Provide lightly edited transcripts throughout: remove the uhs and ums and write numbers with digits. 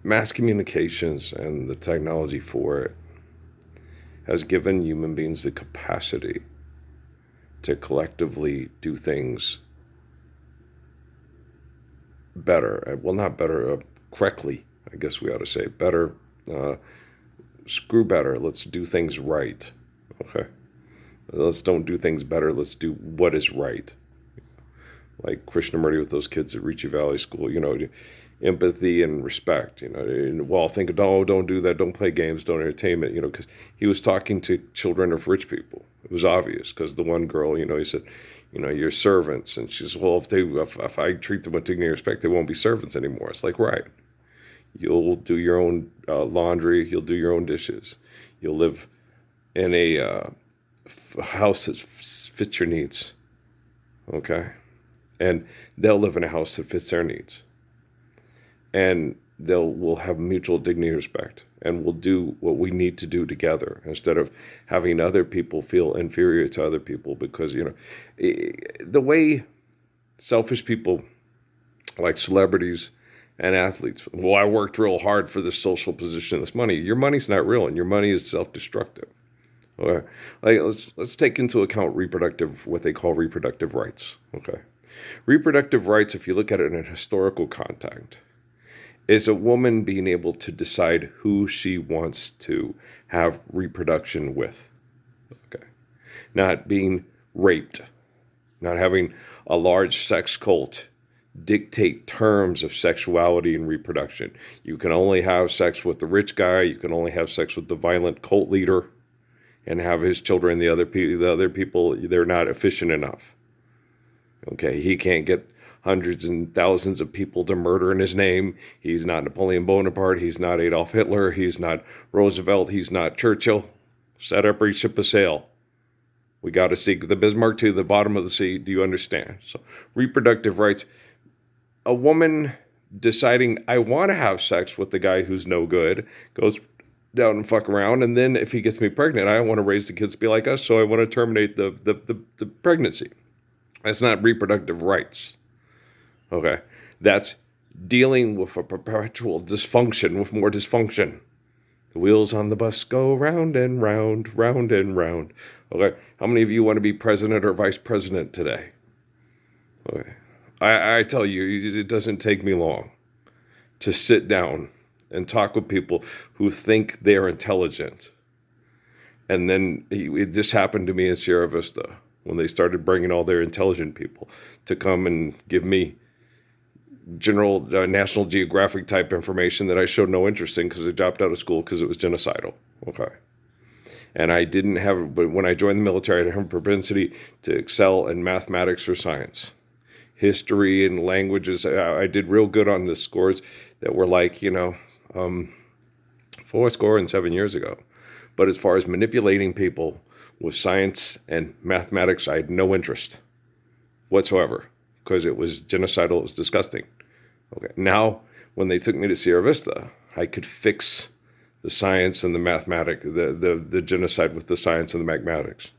Mass communications and the technology for it has given human beings the capacity to collectively do things better. Well, not better, correctly, I guess we ought to say. Better, screw better. Let's do things right. Okay? Let's don't do things better. Let's do what is right. Like Krishnamurti with those kids at Ricci Valley School, empathy and respect, and well, think, oh, don't do that, don't play games, don't entertain it, because he was talking to children of rich people. It was obvious because the one girl, he said, you're servants, and she says, well, if I treat them with dignity and respect, they won't be servants anymore. It's like, right, you'll do your own laundry, you'll do your own dishes, you'll live in a house that fits your needs, okay, and they'll live in a house that fits their needs. And we'll have mutual dignity and respect, and we'll do what we need to do together instead of having other people feel inferior to other people because, the way selfish people like celebrities and athletes, well, I worked real hard for this social position, this money. Your money's not real, and your money is self-destructive. Okay, like let's take into account what they call reproductive rights. Okay, reproductive rights, if you look at it in a historical context, is a woman being able to decide who she wants to have reproduction with. Okay. Not being raped, not having a large sex cult dictate terms of sexuality and reproduction. You can only have sex with the rich guy, you can only have sex with the violent cult leader and have his children, the other people, they're not efficient enough. Okay, he can't get hundreds and thousands of people to murder in his name. He's not Napoleon Bonaparte. He's not Adolf Hitler. He's not Roosevelt. He's not Churchill. Set every ship a sail. We got to sink the Bismarck to the bottom of the sea. Do you understand? So reproductive rights, a woman deciding, I want to have sex with the guy who's no good, goes down and fuck around, and then if he gets me pregnant, I want to raise the kids to be like us, so I want to terminate the pregnancy. That's not reproductive rights. Okay, that's dealing with a perpetual dysfunction, with more dysfunction. The wheels on the bus go round and round, round and round. Okay, how many of you want to be president or vice president today? Okay, I tell you, it doesn't take me long to sit down and talk with people who think they're intelligent. And then this happened to me in Sierra Vista when they started bringing all their intelligent people to come and give me general National Geographic type information that I showed no interest in because I dropped out of school because it was genocidal. Okay. And I didn't have, but when I joined the military, I didn't have a propensity to excel in mathematics or science. History and languages, I did real good on the scores that were like, 4 and 7 years ago. But as far as manipulating people with science and mathematics, I had no interest whatsoever because it was genocidal, it was disgusting. Okay. Now, when they took me to Sierra Vista, I could fix the science and the mathematics, the genocide with the science and the mathematics.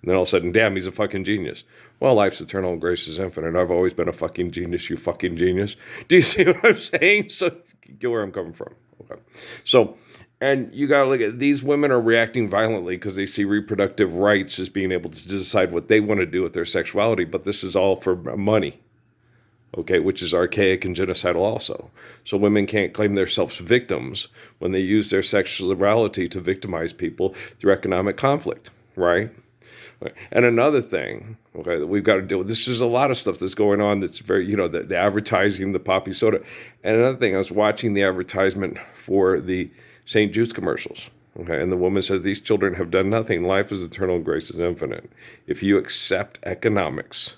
And then all of a sudden, damn, he's a fucking genius. Well, life's eternal and grace is infinite. I've always been a fucking genius, you fucking genius. Do you see what I'm saying? So, get where I'm coming from. Okay. So, and you got to look at, these women are reacting violently because they see reproductive rights as being able to decide what they want to do with their sexuality, but this is all for money. Okay, which is archaic and genocidal also. So women can't claim themselves victims when they use their sexuality to victimize people through economic conflict, right? And another thing, okay, that we've got to deal with, this is a lot of stuff that's going on that's very, the advertising, the poppy soda. And another thing, I was watching the advertisement for the St. Jude's commercials, okay, and the woman says, these children have done nothing. Life is eternal, grace is infinite. If you accept economics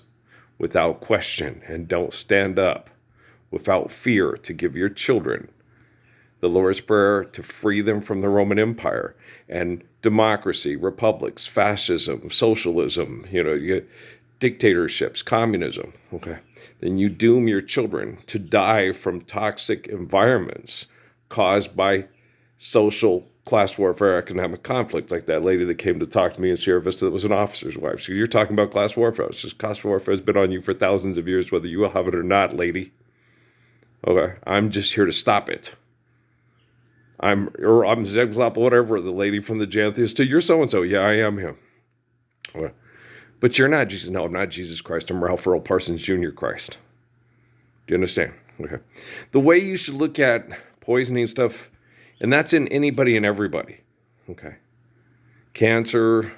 without question and don't stand up without fear to give your children the Lord's Prayer to free them from the Roman Empire and democracy, republics, fascism, socialism, dictatorships, communism, okay, then you doom your children to die from toxic environments caused by social class warfare, economic conflict, like that lady that came to talk to me in Sierra Vista that was an officer's wife. So you're talking about class warfare. It's just class warfare has been on you for thousands of years, whether you will have it or not, lady. Okay, I'm just here to stop it. I'm Zegzop, whatever, the lady from the Jantheus too. You're so-and-so. Yeah, I am him. Well, but you're not Jesus. No, I'm not Jesus Christ. I'm Ralph Earl Parsons Jr. Christ. Do you understand? Okay. The way you should look at poisoning stuff, and that's in anybody and everybody. Okay. Cancer,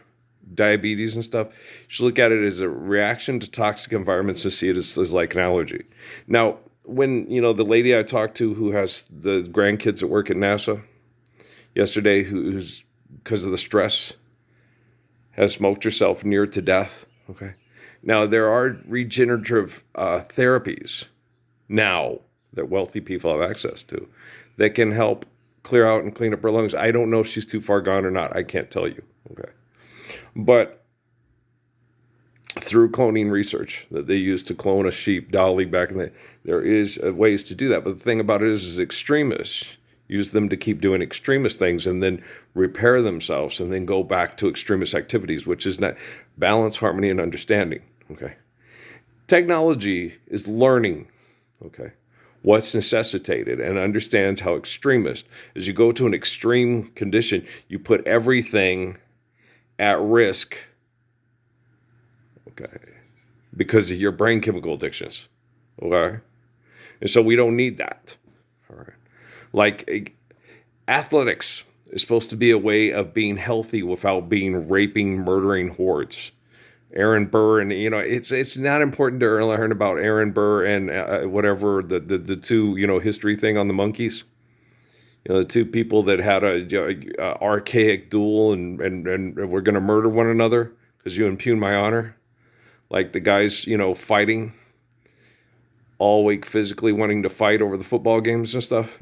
diabetes and stuff, you should look at it as a reaction to toxic environments and see it as like an allergy. Now, when, the lady I talked to who has the grandkids that work at NASA yesterday, who's, because of the stress, has smoked herself near to death. Okay. Now, there are regenerative therapies now that wealthy people have access to that can help clear out and clean up her lungs. I don't know if she's too far gone or not. I can't tell you. Okay. But through cloning research that they used to clone a sheep, Dolly, back in the, there is ways to do that. But the thing about it is extremists use them to keep doing extremist things and then repair themselves and then go back to extremist activities, which is not balance, harmony, and understanding. Okay. Technology is learning, okay, what's necessitated and understands how extremist, as you go to an extreme condition, you put everything at risk, okay, because of your brain chemical addictions, okay? And so we don't need that, all right? Like athletics is supposed to be a way of being healthy without being raping, murdering hordes. Aaron Burr, and it's not important to learn about Aaron Burr and whatever the two history thing on the monkeys. The two people that had a archaic duel and we're going to murder one another because you impugn my honor. Like the guys, fighting all week physically wanting to fight over the football games and stuff.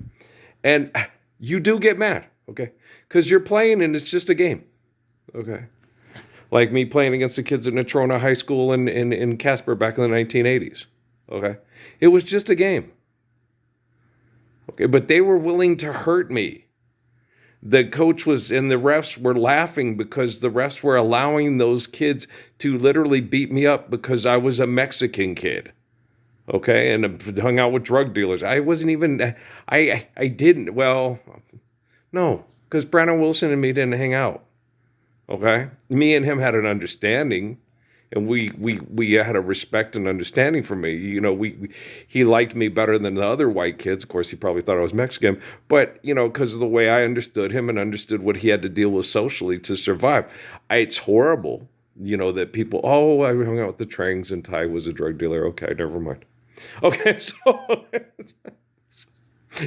And you do get mad, okay? Because you're playing and it's just a game, okay? Like me playing against the kids at Natrona High School in Casper back in the 1980s, okay? It was just a game. Okay, but they were willing to hurt me. The coach was, and the refs were laughing because the refs were allowing those kids to literally beat me up because I was a Mexican kid. Okay, and hung out with drug dealers. I wasn't even, I didn't, well, no, because Brandon Wilson and me didn't hang out. Okay, me and him had an understanding. And we had a respect and understanding for me. He liked me better than the other white kids. Of course, he probably thought I was Mexican. But, because of the way I understood him and understood what he had to deal with socially to survive. It's horrible, that people, I hung out with the Trangs and Ty was a drug dealer. Okay, never mind. Okay, so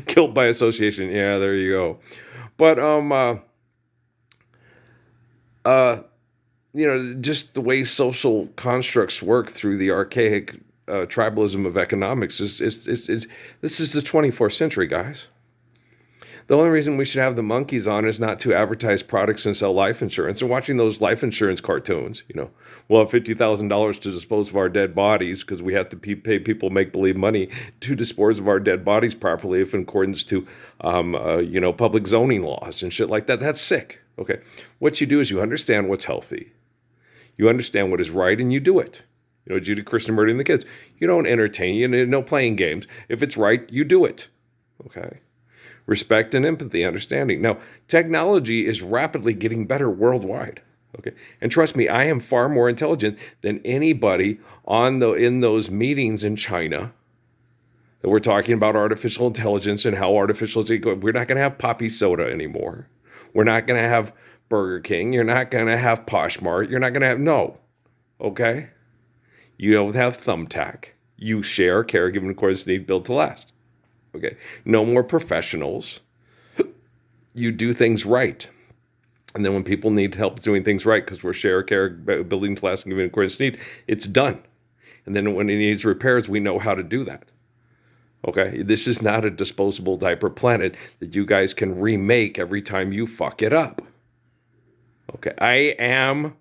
guilt by association. Yeah, there you go. But, just the way social constructs work through the archaic tribalism of economics is this is the 24th century, guys. The only reason we should have the monkeys on is not to advertise products and sell life insurance. And watching those life insurance cartoons, we'll have $50,000 to dispose of our dead bodies because we have to pay people make-believe money to dispose of our dead bodies properly if in accordance to, public zoning laws and shit like that. That's sick. Okay. What you do is you understand what's healthy. You understand what is right and you do it. Judy Krishnamurti and the kids. You don't entertain, no playing games. If it's right, you do it. Okay. Respect and empathy, understanding. Now, technology is rapidly getting better worldwide. Okay. And trust me, I am far more intelligent than anybody in those meetings in China that we're talking about artificial intelligence and how artificial is. We're not going to have poppy soda anymore. We're not going to have Burger King. You're not going to have Poshmark. You're not going to have, no. Okay? You don't have Thumbtack. You share, care, given accordance to need, built to last. Okay? No more professionals. You do things right. And then when people need help doing things right, because we're share, care, building to last, and given accordance to need, it's done. And then when it needs repairs, we know how to do that. Okay, this is not a disposable diaper planet that you guys can remake every time you fuck it up. Okay, I am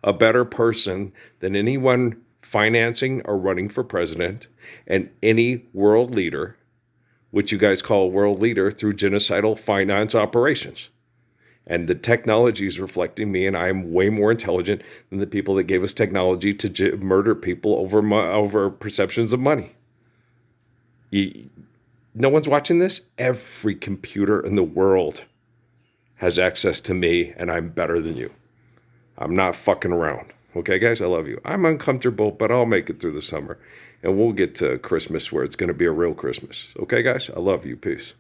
a better person than anyone financing or running for president and any world leader, which you guys call a world leader through genocidal finance operations. And the technology is reflecting me, and I am way more intelligent than the people that gave us technology to murder people over perceptions of money. No one's watching this. Every computer in the world has access to me, and I'm better than you. I'm not fucking around. Okay, guys, I love you. I'm uncomfortable, but I'll make it through the summer. And we'll get to Christmas where it's going to be a real Christmas. Okay, guys, I love you. Peace.